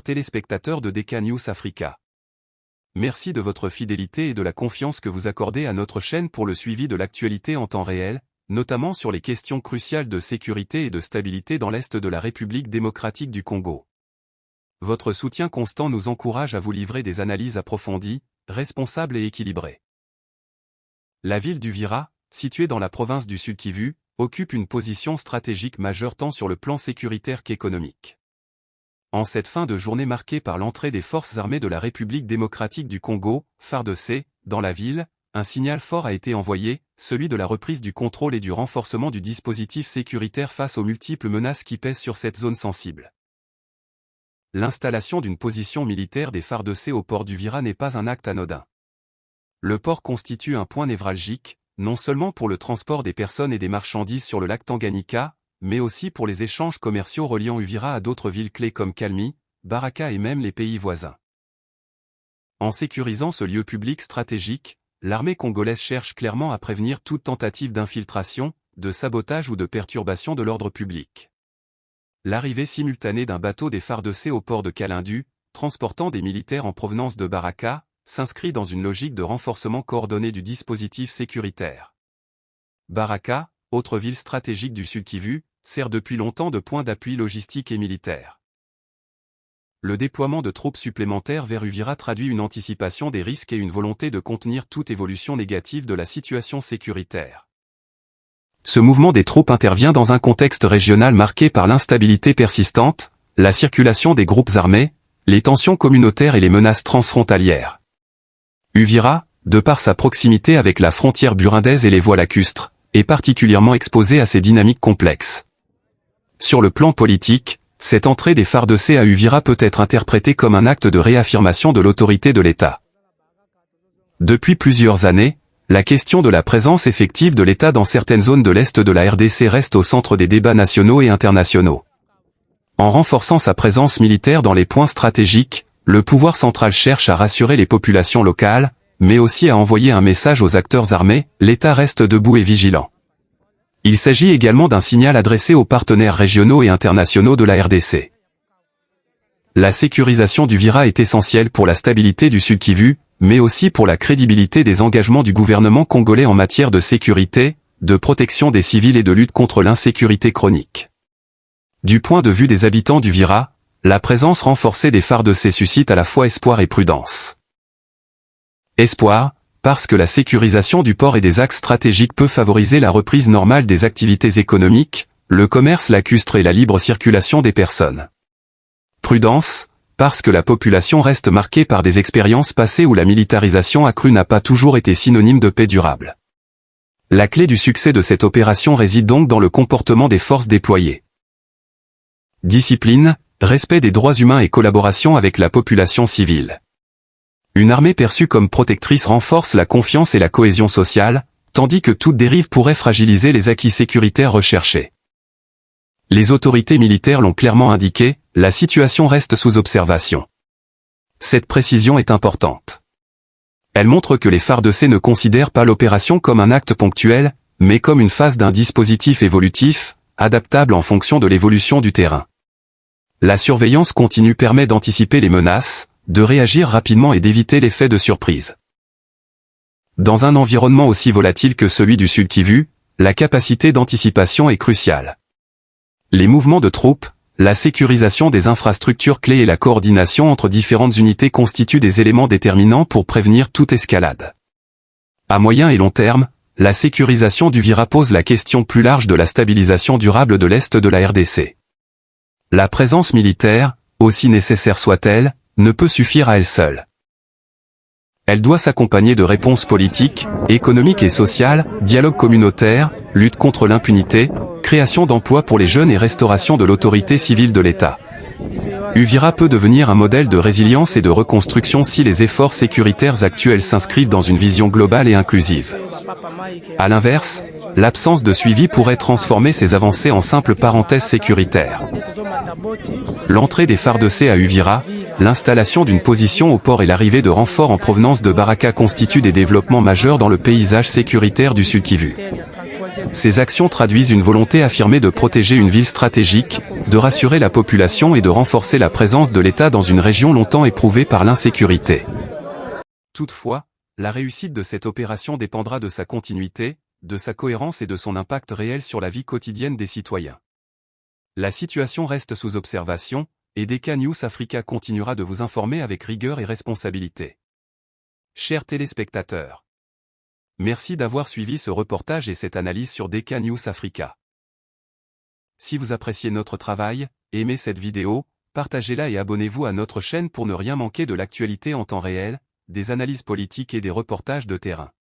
chers téléspectateurs de DK News Africa. Merci de votre fidélité et de la confiance que vous accordez à notre chaîne pour le suivi de l'actualité en temps réel, notamment sur les questions cruciales de sécurité et de stabilité dans l'Est de la République démocratique du Congo. Votre soutien constant nous encourage à vous livrer des analyses approfondies, responsables et équilibrées. La ville d'Uvira, située dans la province du Sud-Kivu, occupe une position stratégique majeure tant sur le plan sécuritaire qu'économique. En cette fin de journée marquée par l'entrée des forces armées de la République démocratique du Congo, FARDC, dans la ville, un signal fort a été envoyé, celui de la reprise du contrôle et du renforcement du dispositif sécuritaire face aux multiples menaces qui pèsent sur cette zone sensible. L'installation d'une position militaire des FARDC au port d'Uvira n'est pas un acte anodin. Le port constitue un point névralgique, non seulement pour le transport des personnes et des marchandises sur le lac Tanganyika, mais aussi pour les échanges commerciaux reliant Uvira à d'autres villes clés comme Kalmi, Baraka et même les pays voisins. En sécurisant ce lieu public stratégique, l'armée congolaise cherche clairement à prévenir toute tentative d'infiltration, de sabotage ou de perturbation de l'ordre public. L'arrivée simultanée d'un bateau des FARDC au port de Kalindu, transportant des militaires en provenance de Baraka, s'inscrit dans une logique de renforcement coordonné du dispositif sécuritaire. Baraka, autre ville stratégique du Sud-Kivu, sert depuis longtemps de point d'appui logistique et militaire. Le déploiement de troupes supplémentaires vers Uvira traduit une anticipation des risques et une volonté de contenir toute évolution négative de la situation sécuritaire. Ce mouvement des troupes intervient dans un contexte régional marqué par l'instabilité persistante, la circulation des groupes armés, les tensions communautaires et les menaces transfrontalières. Uvira, de par sa proximité avec la frontière burundaise et les voies lacustres, est particulièrement exposée à ces dynamiques complexes. Sur le plan politique, cette entrée des FARDC à Uvira peut être interprétée comme un acte de réaffirmation de l'autorité de l'État. Depuis plusieurs années, la question de la présence effective de l'État dans certaines zones de l'Est de la RDC reste au centre des débats nationaux et internationaux. En renforçant sa présence militaire dans les points stratégiques, le pouvoir central cherche à rassurer les populations locales, mais aussi à envoyer un message aux acteurs armés, l'État reste debout et vigilant. Il s'agit également d'un signal adressé aux partenaires régionaux et internationaux de la RDC. La sécurisation d'Uvira est essentielle pour la stabilité du Sud-Kivu, mais aussi pour la crédibilité des engagements du gouvernement congolais en matière de sécurité, de protection des civils et de lutte contre l'insécurité chronique. Du point de vue des habitants d'Uvira, la présence renforcée des FARDC suscite à la fois espoir et prudence. Espoir, parce que la sécurisation du port et des axes stratégiques peut favoriser la reprise normale des activités économiques, le commerce lacustre et la libre circulation des personnes. Prudence, parce que la population reste marquée par des expériences passées où la militarisation accrue n'a pas toujours été synonyme de paix durable. La clé du succès de cette opération réside donc dans le comportement des forces déployées. Discipline, respect des droits humains et collaboration avec la population civile. Une armée perçue comme protectrice renforce la confiance et la cohésion sociale, tandis que toute dérive pourrait fragiliser les acquis sécuritaires recherchés. Les autorités militaires l'ont clairement indiqué, la situation reste sous observation. Cette précision est importante. Elle montre que les FARDC ne considèrent pas l'opération comme un acte ponctuel, mais comme une phase d'un dispositif évolutif, adaptable en fonction de l'évolution du terrain. La surveillance continue permet d'anticiper les menaces, de réagir rapidement et d'éviter l'effet de surprise. Dans un environnement aussi volatile que celui du Sud-Kivu, la capacité d'anticipation est cruciale. Les mouvements de troupes, la sécurisation des infrastructures clés et la coordination entre différentes unités constituent des éléments déterminants pour prévenir toute escalade. À moyen et long terme, la sécurisation d'Uvira pose la question plus large de la stabilisation durable de l'Est de la RDC. La présence militaire, aussi nécessaire soit-elle, ne peut suffire à elle seule. Elle doit s'accompagner de réponses politiques, économiques et sociales, dialogue communautaire, lutte contre l'impunité, création d'emplois pour les jeunes et restauration de l'autorité civile de l'État. Uvira peut devenir un modèle de résilience et de reconstruction si les efforts sécuritaires actuels s'inscrivent dans une vision globale et inclusive. À l'inverse, l'absence de suivi pourrait transformer ces avancées en simples parenthèses sécuritaires. L'entrée des FARDC à Uvira, l'installation d'une position au port et l'arrivée de renforts en provenance de Baraka constituent des développements majeurs dans le paysage sécuritaire du Sud-Kivu. Ces actions traduisent une volonté affirmée de protéger une ville stratégique, de rassurer la population et de renforcer la présence de l'État dans une région longtemps éprouvée par l'insécurité. Toutefois, la réussite de cette opération dépendra de sa continuité, de sa cohérence et de son impact réel sur la vie quotidienne des citoyens. La situation reste sous observation, et DK News Africa continuera de vous informer avec rigueur et responsabilité. Chers téléspectateurs, merci d'avoir suivi ce reportage et cette analyse sur DK News Africa. Si vous appréciez notre travail, aimez cette vidéo, partagez-la et abonnez-vous à notre chaîne pour ne rien manquer de l'actualité en temps réel, des analyses politiques et des reportages de terrain.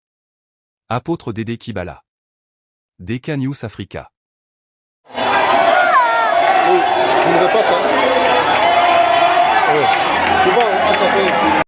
Apôtre Dédé Kibala. DK News Africa. Oui, je ne veux pas ça. Oui. Tu vois, tout à fait.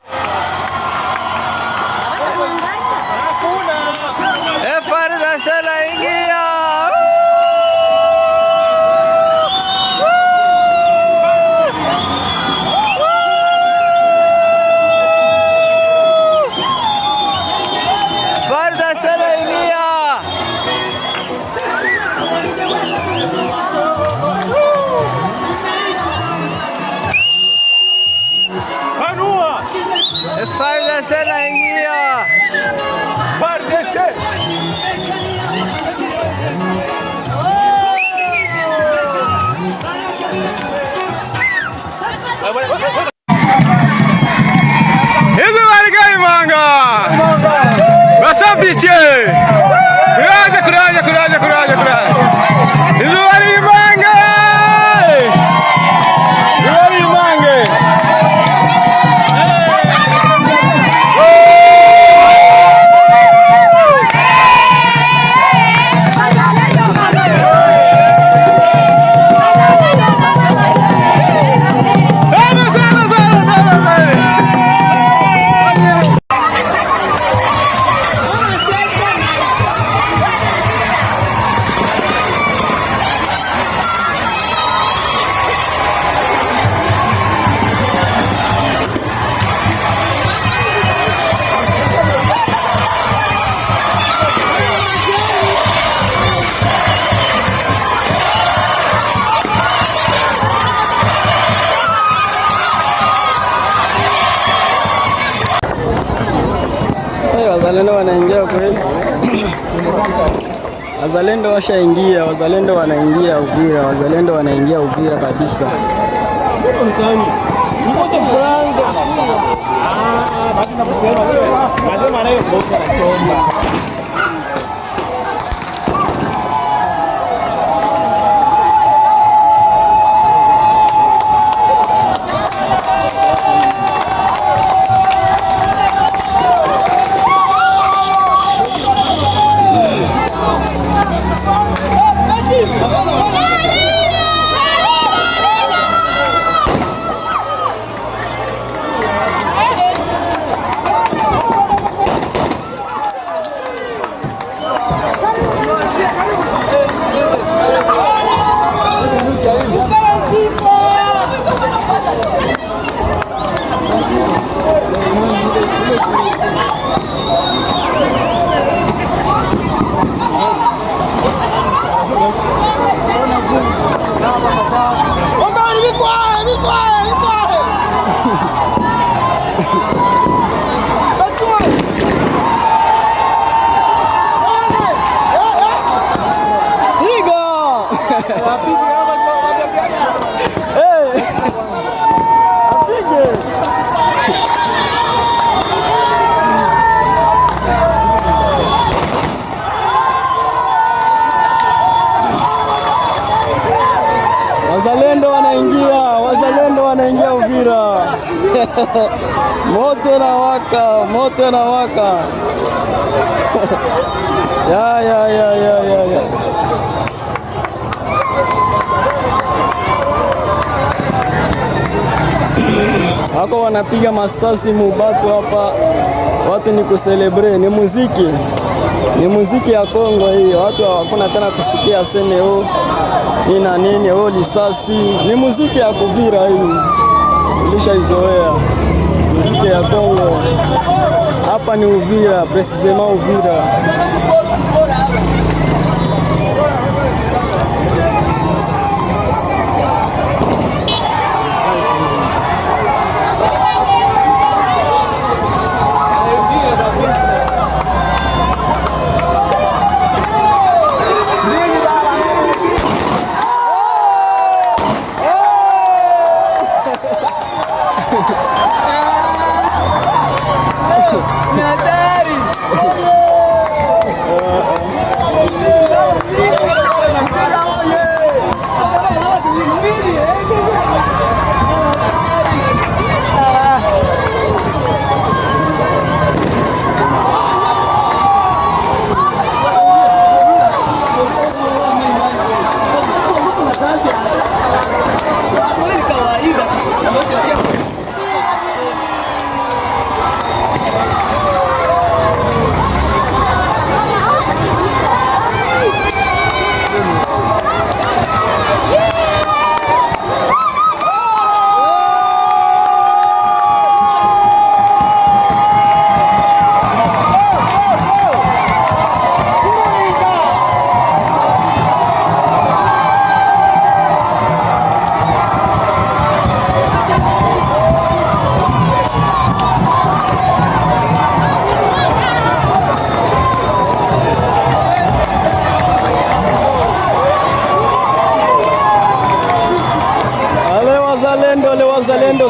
Wazalendo wanaingia kweli. Wazalendo washaingia, wazalendo wanaingia Uvira, wazalendo wanaingia Uvira kabisa. Wazalendo wanaingia Uvira. Moto na waka, moto na waka. ya. Wako wanapiga masasi mubatu hapa. Watu ni kuselebre, ni muziki. Ni muziki ya Kongo hii. Watu hakuna tena kusikia sene o ina nini o lisasi. Ni muziki ya Kuvira hii. Tulishaizoea. Muziki ya Kongo. Hapa ni Uvira, precisement Uvira.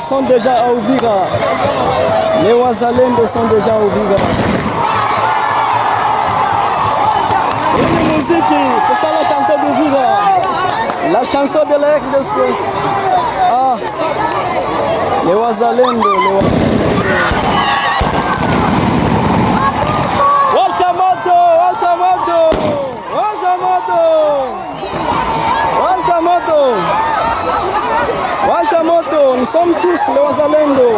sont déjà à Uvira. Les Wazalendo sont déjà à Uvira. Une musique, c'est ça la chanson d'Uvira. La chanson de la RDC. Ah, les Wazalendo, les Wazalendo. Washamoto, Washamoto, Washamoto, Washamoto, Washamoto, nous sommes tous les Wazalendo.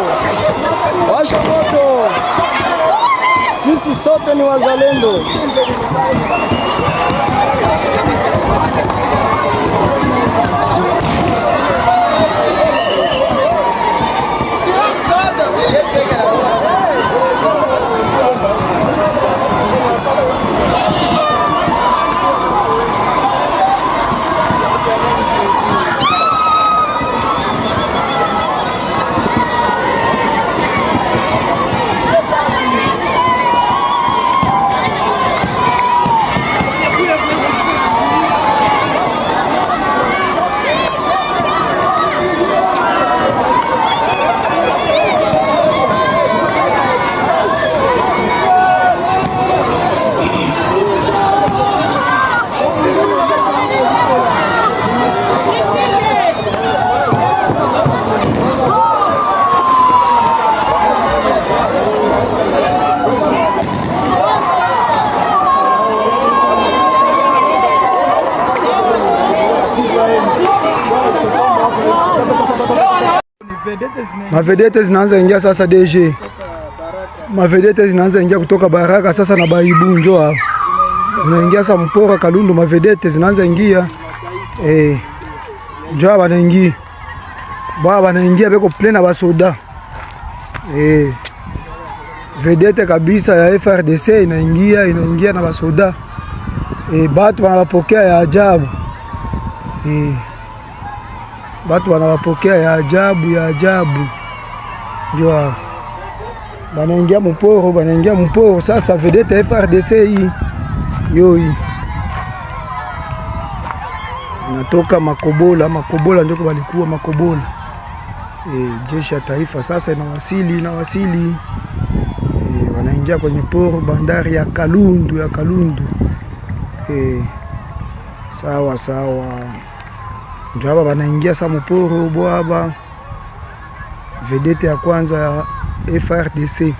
Washamoto, sisi sote ni Wazalendo. Mavedete zinaanza ingia sasa DG. Mavedete zinaanza ingia kutoka Baraka sasa na Baibu njo hao. Zinaingia sasa Mpora Kalundu, mavedete zinaanza ingia. Njo wanaingia. Baba wanaingia beko plena basoda. Vedete kabisa ya FRDC inaingia na basoda. Batu wanawapokea ya ajabu. Batu wanawapokea ya ajabu. Njoo banaingia mporo sasa vedete FRDC hii. Yoi. Natoka Makobola ndio walikuwa Makobola. Jeshi ya taifa sasa inawasili. Wanaingia kwenye poro bandari ya Kalundu. Sawa. Ndio hapa wanaingia sa mporo bwaba. Vedete ya kwanza ya FRDC.